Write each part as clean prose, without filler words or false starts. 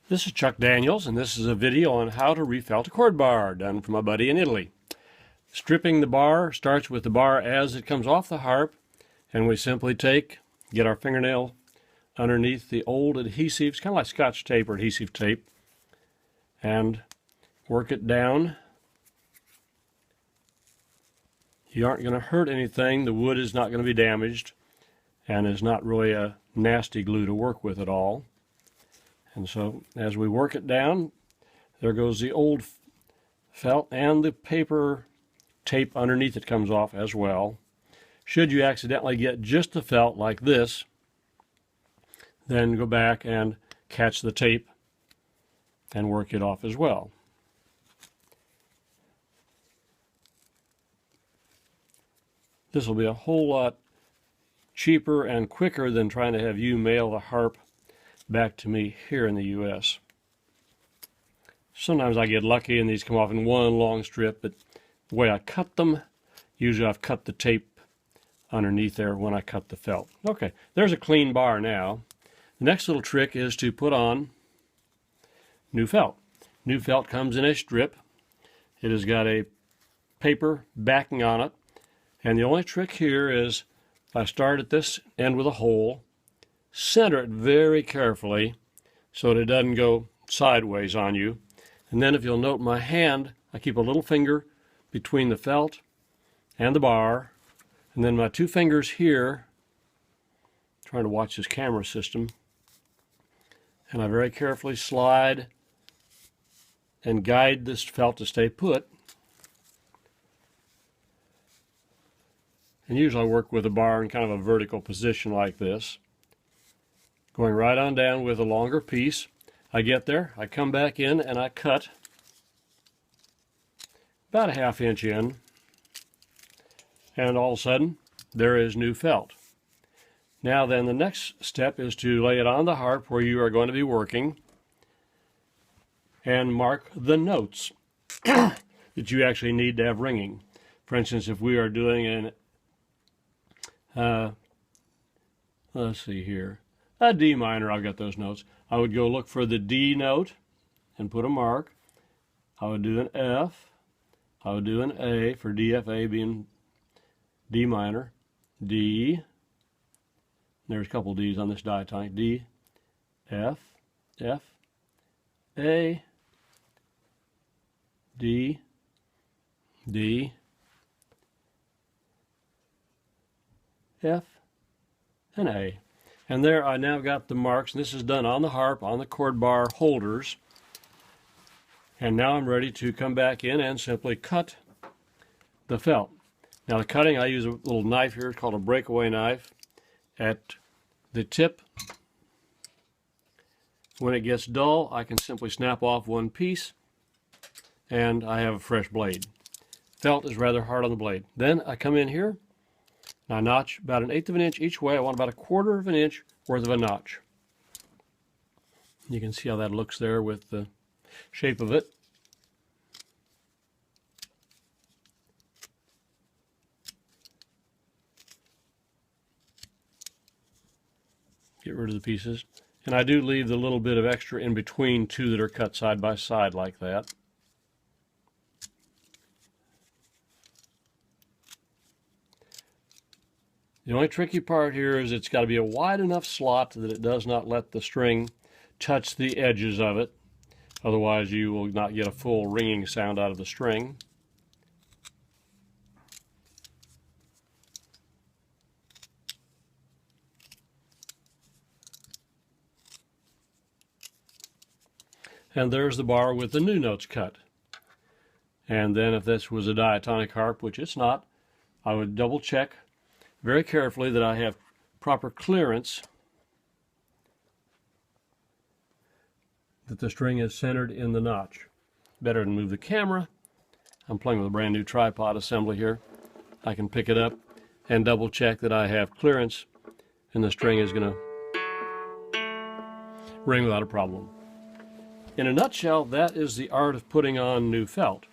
This is Chuck Daniels, and this is a video on how to refelt a chord bar, done from my buddy in Italy. Stripping the bar starts with the bar as it comes off the harp, and we simply get our fingernail underneath the old adhesives, kind of like Scotch tape or adhesive tape, and work it down. You aren't going to hurt anything. The wood is not going to be damaged, and is not really a nasty glue to work with at all. And so as we work it down, there goes the old felt, and the paper tape underneath it comes off as well. Should you accidentally get just the felt like this, then go back and catch the tape and work it off as well. This will be a whole lot cheaper and quicker than trying to have you mail the harp back to me here in the U.S. Sometimes I get lucky and these come off in one long strip, but the way I cut them, usually I've cut the tape underneath there when I cut the felt. Okay, there's a clean bar now. The next little trick is to put on new felt. New felt comes in a strip. It has got a paper backing on it, and the only trick here is if I start at this end with a hole, center it very carefully so that it doesn't go sideways on you. And then if you'll note my hand, I keep a little finger between the felt and the bar, and then my two fingers here, trying to watch this camera system, and I very carefully slide and guide this felt to stay put. And usually I work with a bar in kind of a vertical position like this, going right on down with a longer piece. I get there, I come back in, and I cut about a ½ inch in, and all of a sudden there is new felt. Now then, the next step is to lay it on the harp where you are going to be working and mark the notes that you actually need to have ringing. For instance, if we are doing let's see here, a D minor, I've got those notes. I would go look for the D note and put a mark. I would do an F. I would do an A for DFA being D minor. D. There's a couple D's on this diatonic. D, F, F, A, D, D, F, and A. And there I now got the marks, and this is done on the harp, on the chord bar holders. And now I'm ready to come back in and simply cut the felt. Now the cutting, I use a little knife here, it's called a breakaway knife. At the tip, when it gets dull, I can simply snap off one piece, and I have a fresh blade. Felt is rather hard on the blade. Then I come in here, and I notch about 1/8 of an inch each way. I want about 1/4 of an inch worth of a notch. You can see how that looks there with the shape of it. Get rid of the pieces. And I do leave the little bit of extra in between two that are cut side by side like that. The only tricky part here is it's got to be a wide enough slot that it does not let the string touch the edges of it. Otherwise you will not get a full ringing sound out of the string. And there's the bar with the new notes cut. And then if this was a diatonic harp, which it's not, I would double check very carefully that I have proper clearance, that the string is centered in the notch. Better than move the camera. I'm playing with a brand new tripod assembly here. I can pick it up and double check that I have clearance, and the string is going to ring without a problem. In a nutshell, that is the art of putting on new felt.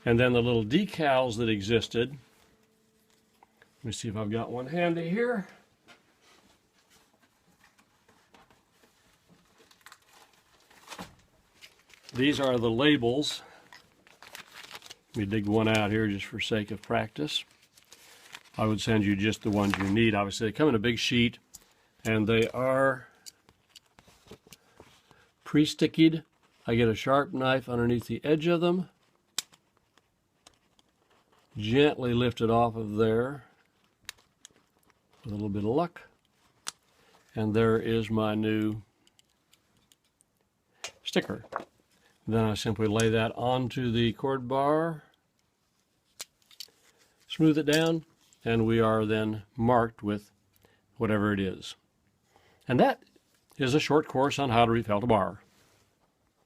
And then the little decals that existed. Let me see if I've got one handy here. These are the labels. Let me dig one out here just for sake of practice. I would send you just the ones you need. Obviously, they come in a big sheet, and they are pre-stickied. I get a sharp knife underneath the edge of them. Gently lift it off of there with a little bit of luck. And there is my new sticker. Then I simply lay that onto the chord bar, smooth it down, and we are then marked with whatever it is. And that is a short course on how to refelt a bar.